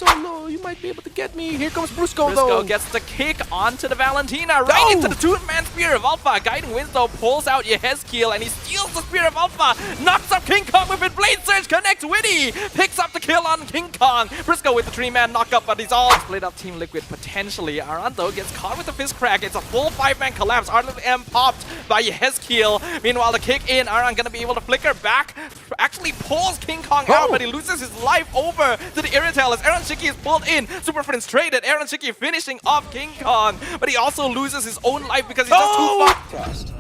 so low, you might be able to get me. Here comes Brusco, Briscoe gets the kick onto the Valentina, right into the two-man Spear of Alpha. Guiding Winslow pulls out Yehezkiel, and he steals the Spear of Alpha. Knocks up King Kong with it. Blade Surge connects Witty. Picks up the kill on King Kong. Briscoe with the three-man knockup, but he's all split up Team Liquid potentially. Aranto gets caught with the fist crack. It's a full five-man collapse. M popped by Yehezkiel. Meanwhile, the kick in. Aran gonna be able to flicker back. Actually pulls King Kong out, but he loses his life over to the Irritel as Aaron Shiki is pulled in. Super Friends traded. Aaron Shiki finishing off King Kong, but he also loses his own life because he's just too fast.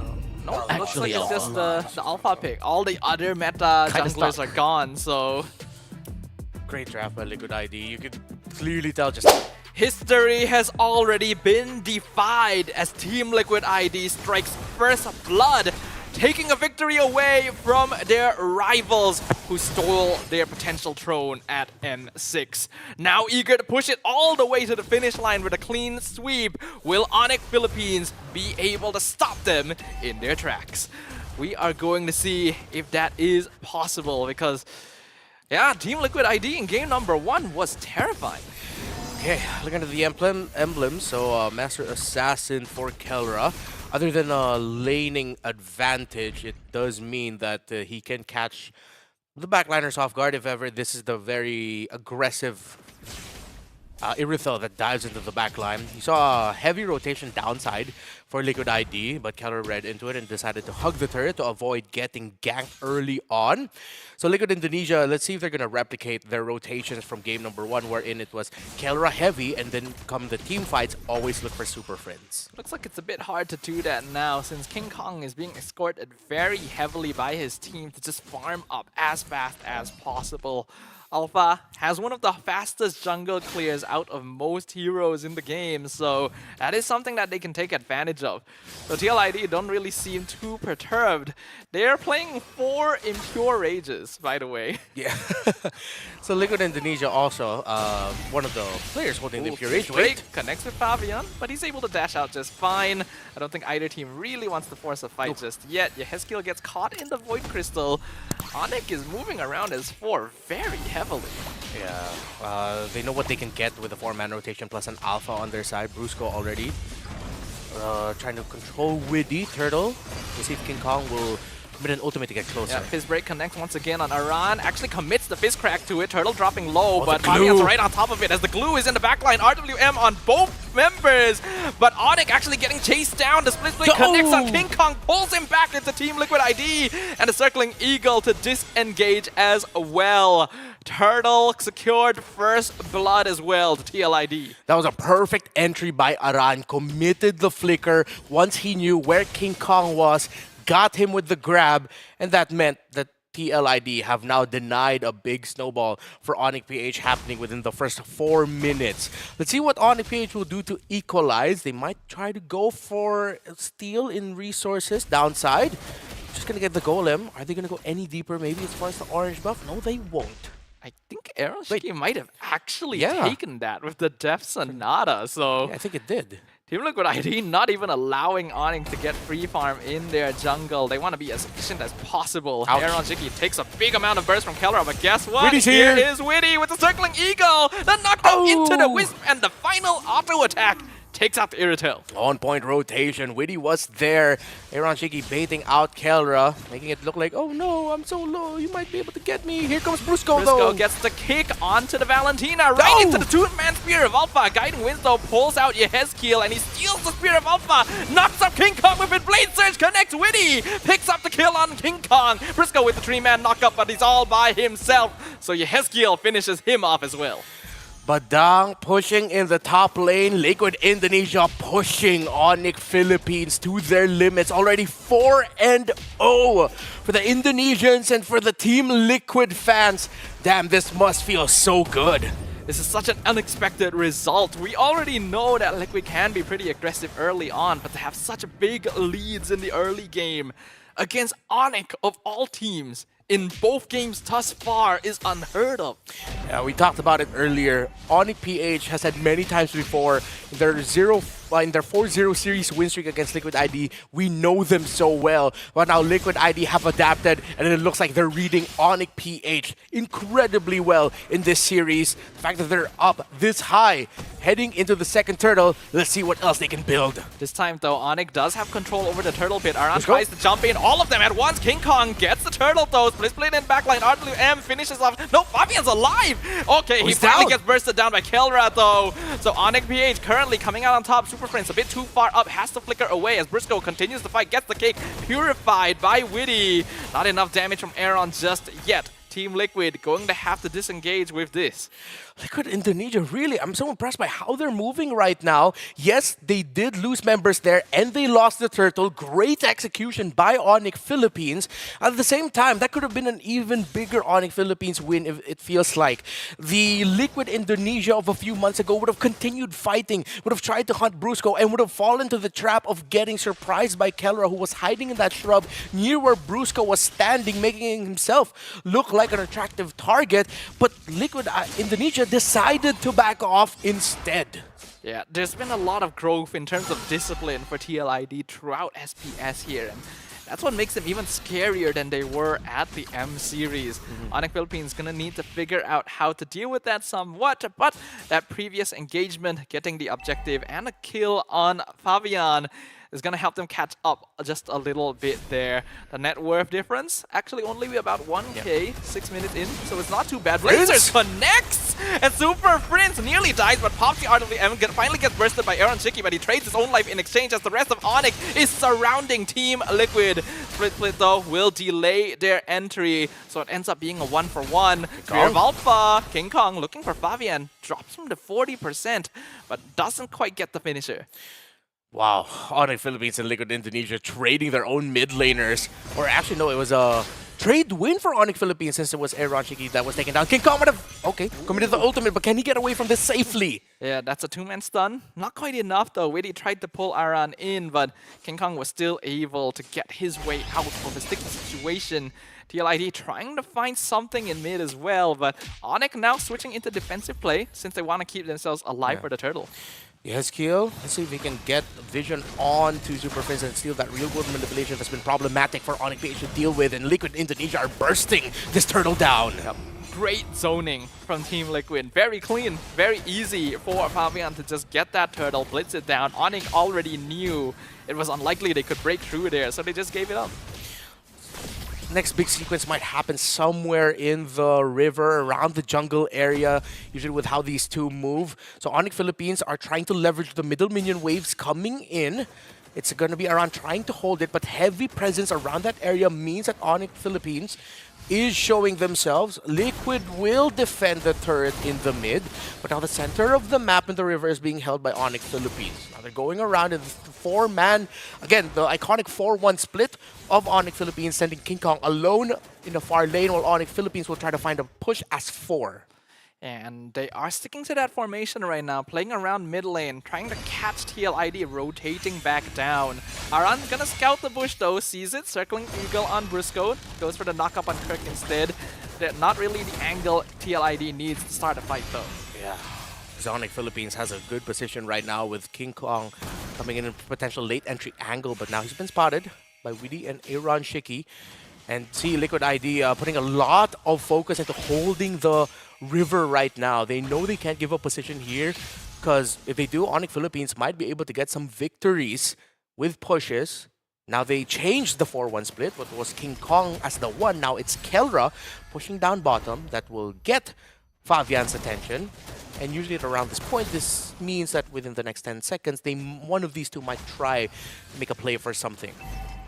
No, it looks like it's just the Alpha pick. All the other meta junglers are gone, so... Great draft by Liquid ID. You could clearly tell just... History has already been defied as Team Liquid ID strikes first blood, taking a victory away from their rivals who stole their potential throne at M6. Now eager to push it all the way to the finish line with a clean sweep, will Onic Philippines be able to stop them in their tracks? We are going to see if that is possible because, yeah, Team Liquid ID in game number 1 was terrifying. Okay, looking at the emblem, so Master Assassin for Kelra. Other than a laning advantage, it does mean that he can catch the backliners off guard if ever this is the very aggressive Irithel that dives into the backline. You saw a heavy rotation downside for Liquid ID, but Keller read into it and decided to hug the turret to avoid getting ganked early on. So Liquid Indonesia, let's see if they're going to replicate their rotations from game number 1, wherein it was Kelra heavy, and then come the team fights, always look for Super Friends. Looks like it's a bit hard to do that now since King Kong is being escorted very heavily by his team to just farm up as fast as possible. Alpha has one of the fastest jungle clears out of most heroes in the game, so that is something that they can take advantage of. So TLID don't really seem too perturbed. They're playing 4 Impure Rages, by the way. Yeah. So Liquid Indonesia also, one of the players holding the Impure Rage. Drake connects with Fabian, but he's able to dash out just fine. I don't think either team really wants to force a fight just yet. Yehezkiel gets caught in the Void Crystal. Onic is moving around as 4 very heavily. Yeah, they know what they can get with a 4-man rotation plus an Alpha on their side. Brusco already trying to control Widdy Turtle. We'll see if King Kong will commit an ultimate to get closer. Yeah, Fizz Break connects once again on Aran. Actually commits the Fizz Crack to it. Turtle dropping low, but Fabian's right on top of it as the glue is in the backline. RWM on both members, but Onic actually getting chased down. The split connects on King Kong, pulls him back into Team Liquid ID, and the circling eagle to disengage as well. Turtle secured first blood as well to TLID. That was a perfect entry by Aran. Committed the flicker once he knew where King Kong was, got him with the grab, and that meant that TLID have now denied a big snowball for Onic PH happening within the first 4 minutes. Let's see what Onic PH will do to equalize. They might try to go for steal in resources downside. Just gonna get the golem. Are they gonna go any deeper maybe as far as the orange buff? No, they won't. I think Aaron Shiki might have actually taken that with the Death Sonata, so... Yeah, I think it did. Team Liquid ID not even allowing Onic to get free farm in their jungle. They want to be as efficient as possible. Aaron Shiki takes a big amount of burst from Keller, but guess what? Witty's here. Here is Witty with the circling eagle. The knockdown into the Wisp, and the final auto attack takes out the Irritel. On-point rotation. Witty was there. Aaron Shiki baiting out Kelra, making it look like, oh no, I'm so low, you might be able to get me. Here comes Brusco, though. Brusco gets the kick onto the Valentina, right into the two-man Spear of Alpha. Guiding Winslow pulls out Yehezkiel, and he steals the Spear of Alpha. Knocks up King Kong with it. Blade Surge connects Witty. Picks up the kill on King Kong. Brusco with the 3-man knockup, but he's all by himself. So Yehezkiel finishes him off as well. Badang pushing in the top lane. Liquid Indonesia pushing Onic Philippines to their limits. Already 4-0 for the Indonesians and for the Team Liquid fans. Damn, this must feel so good. This is such an unexpected result. We already know that Liquid can be pretty aggressive early on, but to have such big leads in the early game against Onic of all teams in both games thus far is unheard of. Yeah, we talked about it earlier. Onic PH has had many times before their 0 in their 4-0 series win streak against Liquid ID. We know them so well. But now Liquid ID have adapted, and it looks like they're reading Onic PH incredibly well in this series. The fact that they're up this high, heading into the second turtle, let's see what else they can build. This time, though, Onic does have control over the turtle pit. Aran tries to jump in, all of them at once. King Kong gets the turtle, though. Split in backline. RWM finishes off. No, Fabian's alive! Okay, he finally gets bursted down by Kelra, though. So Onic PH currently coming out on top. Super Prince a bit too far up, has to flicker away as Briscoe continues the fight, gets the cake. Purified by Witty. Not enough damage from Aaron just yet. Team Liquid going to have to disengage with this. Liquid Indonesia, really, I'm so impressed by how they're moving right now. Yes, they did lose members there and they lost the turtle. Great execution by Onic Philippines. At the same time, that could have been an even bigger Onic Philippines win, if it feels like. The Liquid Indonesia of a few months ago would have continued fighting, would have tried to hunt Brusco, and would have fallen to the trap of getting surprised by Kelra, who was hiding in that shrub near where Brusco was standing, making himself look like an attractive target. But Liquid Indonesia decided to back off instead. Yeah, there's been a lot of growth in terms of discipline for TLID throughout SPS here, and that's what makes them even scarier than they were at the M series. Onic Philippines gonna need to figure out how to deal with that somewhat, but that previous engagement, getting the objective and a kill on Fabian, is going to help them catch up just a little bit there. The net worth difference actually only be about 1k, 6 minutes in, so it's not too bad. Blazers connects, and Super Prince nearly dies, but pops the RWM, finally gets bursted by Aaron Shiki, but he trades his own life in exchange as the rest of Onic is surrounding Team Liquid. Split though will delay their entry, so it ends up being a 1-for-1. Spear of Alpha, King Kong looking for Fabian, drops him to 40%, but doesn't quite get the finisher. Wow, Onic Philippines and Liquid Indonesia trading their own mid laners. Or actually, no, it was a trade win for Onic Philippines since it was Aaron Shiki that was taken down. King Kong committed the ultimate, but can he get away from this safely? Yeah, that's a two-man stun. Not quite enough though. Witty tried to pull Aran in, but King Kong was still able to get his way out of a sticky situation. TLID trying to find something in mid as well, but Onic now switching into defensive play since they want to keep themselves alive for the turtle. Yes, Kiel. Let's see if we can get vision on to Super Prince and steal that real-world manipulation that's been problematic for Onic PH to deal with, and Liquid Indonesia are bursting this turtle down. Yep. Great zoning from Team Liquid. Very clean, very easy for Fabian to just get that turtle, blitz it down. Onic already knew it was unlikely they could break through there, so they just gave it up. Next big sequence might happen somewhere in the river, around the jungle area, usually with how these two move. So Onic Philippines are trying to leverage the middle minion waves coming in. It's going to be around trying to hold it, but heavy presence around that area means that Onic Philippines is showing themselves. Liquid will defend the turret in the mid, but now the center of the map in the river is being held by Onic Philippines. Now they're going around in the four-man, again, the iconic 4-1 split of Onic Philippines, sending King Kong alone in the far lane, while Onic Philippines will try to find a push as 4. And they are sticking to that formation right now, playing around mid lane, trying to catch TLID, rotating back down. Aran's gonna scout the bush though, sees it, circling Eagle on Briscoe, goes for the knock-up on Kirk instead. They're not really the angle TLID needs to start a fight though. Yeah. Onic Philippines has a good position right now with King Kong coming in a potential late entry angle, but now he's been spotted by Witty and Aaron Shiki. And see Liquid ID putting a lot of focus into holding the river right now. They know they can't give up position here, because if they do, Onic Philippines might be able to get some victories with pushes. Now they changed the 4-1 split. What was King Kong as the 1, now it's Kelra pushing down bottom. That will get Fabian's attention. And usually at around this point, this means that within the next 10 seconds, one of these two might try to make a play for something.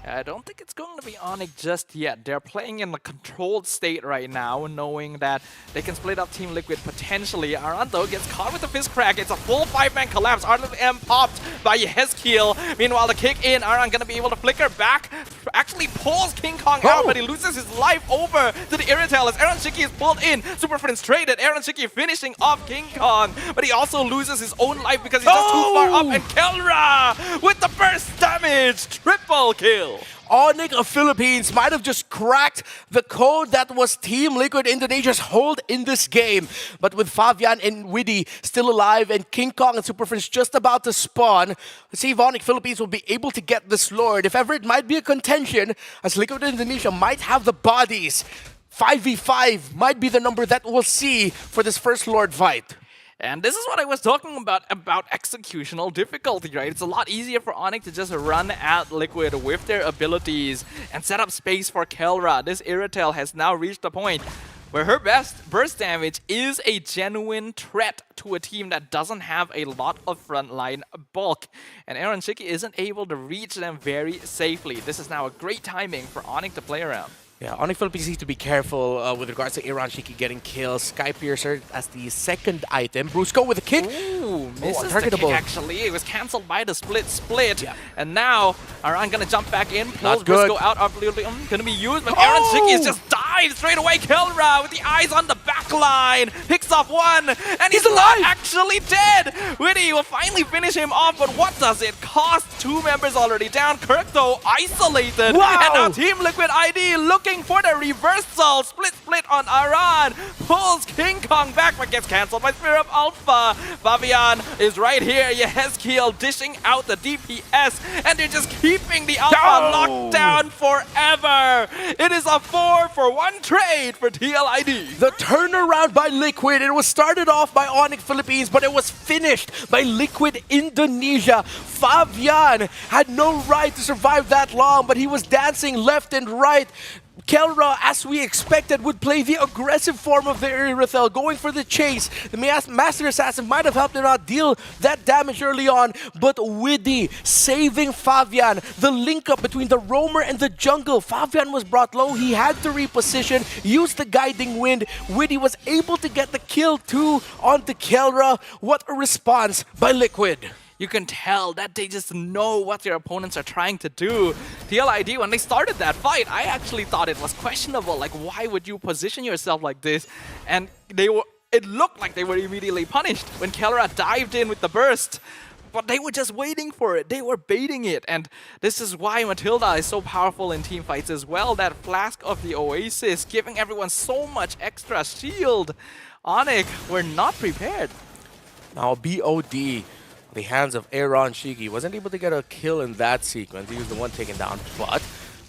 I don't think it's going to be Onic just yet. They're playing in a controlled state right now, knowing that they can split up Team Liquid potentially. Aranto gets caught with a fist crack. It's a full 5-man collapse. RWM popped by Yehezkiel. Meanwhile, the kick in, Aran gonna be able to flicker back. Actually pulls King Kong out, but he loses his life over to the Irritel as Aaron Shiki is pulled in. Super Prince traded. Aaron Shiki finishing off King Kong, but he also loses his own life because he's just too far up. And Kelra with the burst damage. Triple kill. Onic of Philippines might have just cracked the code that was Team Liquid Indonesia's hold in this game. But with Fabian and Widdy still alive and King Kong and Super Friends just about to spawn, let's see if Onic Philippines will be able to get this Lord. If ever it might be a contention, as Liquid Indonesia might have the bodies. 5v5 might be the number that we'll see for this first Lord fight. And this is what I was talking about executional difficulty, right? It's a lot easier for Onic to just run at Liquid with their abilities and set up space for Kelra. This Irritel has now reached a point where her best burst damage is a genuine threat to a team that doesn't have a lot of frontline bulk. And Aaron Shiki isn't able to reach them very safely. This is now a great timing for Onic to play around. Yeah, Onic Philippines needs to be careful with regards to Aaron Shiki getting kills. Sky Piercer as the second item. Brusco with a kick. Ooh, misses the kick actually. It was cancelled by the split. Yeah. And now Aran gonna jump back in, pulls Brusco out. Absolutely gonna be used, but Aaron Shiki is just died straight away. Kelra with the eyes on the back line. Picks off one, and he's alive! Not actually dead! Widdy will finally finish him off, but what does it cost? 2 members already down. Kirk though isolated. Wow. And now Team Liquid ID looking for the reversal. Split on Aran. Pulls King Kong back, but gets cancelled by Spirit of Alpha. Fabian is right here. Yehezkiel dishing out the DPS, and they're just keeping the Alpha locked down forever. It is a 4-for-1 trade for TLID. The turnaround by Liquid. It was started off by Onic Philippines, but it was finished by Liquid Indonesia. Fabian had no right to survive that long, but he was dancing left and right. Kelra, as we expected, would play the aggressive form of the Irithel, going for the chase. The Master Assassin might have helped him out deal that damage early on, but Widdy saving Fabian. The link up between the roamer and the jungle. Fabian was brought low. He had to reposition, use the guiding wind. Widdy was able to get the kill too onto Kelra. What a response by Liquid. You can tell that they just know what their opponents are trying to do. TLID, when they started that fight, I actually thought it was questionable. Like, why would you position yourself like this? And it looked like they were immediately punished when Kelra dived in with the burst. But they were just waiting for it. They were baiting it. And this is why Matilda is so powerful in team fights as well. That Flask of the Oasis, giving everyone so much extra shield. Onic were not prepared. Now BOD. The hands of Aaron Shiki wasn't able to get a kill in that sequence. He was the one taken down, but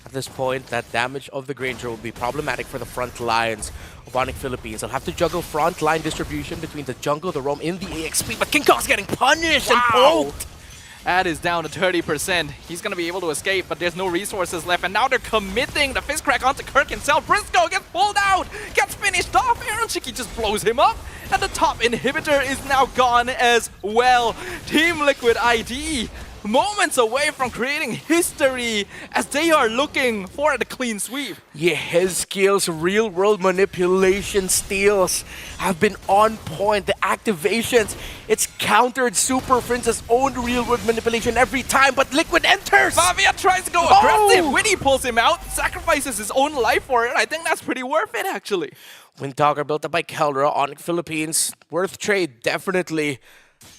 at this point, that damage of the Granger will be problematic for the front lines of Onic Philippines. They'll have to juggle front line distribution between the jungle, the roam, in the EXP, but King Kong's getting punished and poked! That is down to 30%. He's going to be able to escape, but there's no resources left. And now they're committing the fist crack onto Kirk himself. Briscoe gets pulled out, gets finished off. Aaron Shiki just blows him up. And the top inhibitor is now gone as well. Team Liquid ID moments away from creating history as they are looking for the clean sweep. Yehezkiel's real-world manipulation steals have been on point. The activations, it's countered Super Prince's own real-world manipulation every time, but Liquid enters! Fabian tries to go aggressive. When he pulls him out, sacrifices his own life for it. I think that's pretty worth it, actually. Windtalker built up by Kelra, Onic Philippines. Worth trade, definitely.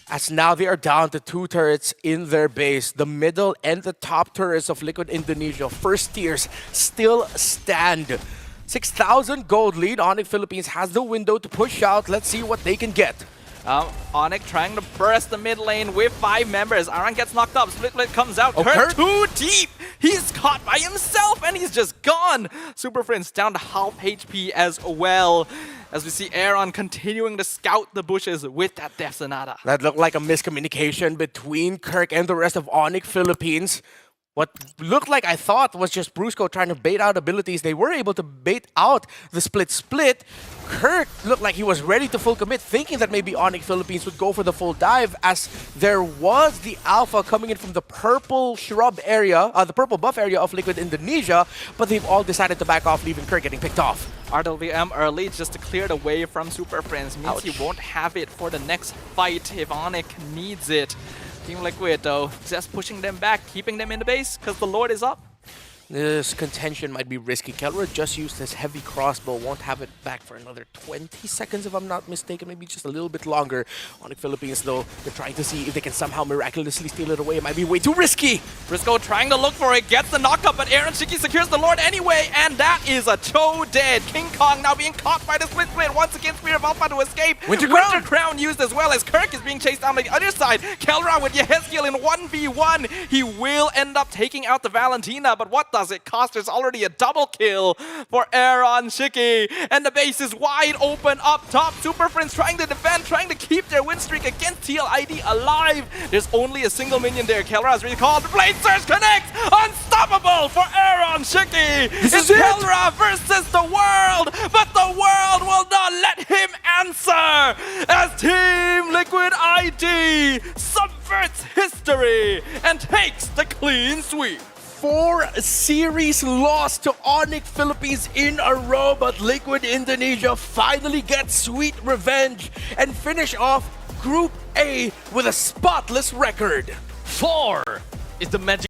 As now they are down to 2 turrets in their base. The middle and the top turrets of Liquid Indonesia, first tiers, still stand. 6,000 gold lead. Onic Philippines has the window to push out. Let's see what they can get. Onic trying to burst the mid lane with 5 members. Aran gets knocked up. Split comes out. Kurt too deep. He's caught by himself and he's just gone. Super Friends down to half HP as well. As we see Aaron continuing to scout the bushes with that Death Sonata. That looked like a miscommunication between Kirk and the rest of Onic Philippines. What looked like, I thought, was just Brusco trying to bait out abilities. They were able to bait out the split. Kirk looked like he was ready to full commit, thinking that maybe Onic Philippines would go for the full dive, as there was the alpha coming in from the purple shrub area, the purple buff area of Liquid Indonesia, but they've all decided to back off, leaving Kirk getting picked off. RWM early just to clear the way from Super Friends. Means he won't have it for the next fight if Onic needs it. Team Liquid, though, just pushing them back, keeping them in the base because the Lord is up. This contention might be risky. Kelra just used his heavy crossbow, won't have it back for another 20 seconds if I'm not mistaken, maybe just a little bit longer. Onic Philippines though, they're trying to see if they can somehow miraculously steal it away. It might be way too risky. Briscoe trying to look for it, gets the knockup, but Aaron Shiki secures the Lord anyway, and that is a Cho dead. King Kong now being caught by the split blade once again. Spear of Alpha to escape. Winter Crown used as well as Kirk is being chased down the other side. Kelra with Yehezkiel in 1v1. He will end up taking out the Valentina, but what does it cost? There's already a double kill for Aaron Shiki, and the base is wide open up top. Super Friends trying to defend, trying to keep their win streak against TLID alive. There's only a single minion there. Kelra has recalled. Blade Surge connects. Unstoppable for Aaron Shiki. It's Kelra versus the world, but the world will not let him answer as Team Liquid ID subverts history and takes the clean sweep. 4 series lost to Onic Philippines in a row, but Liquid Indonesia finally gets sweet revenge and finish off Group A with a spotless record. 4 is the magic.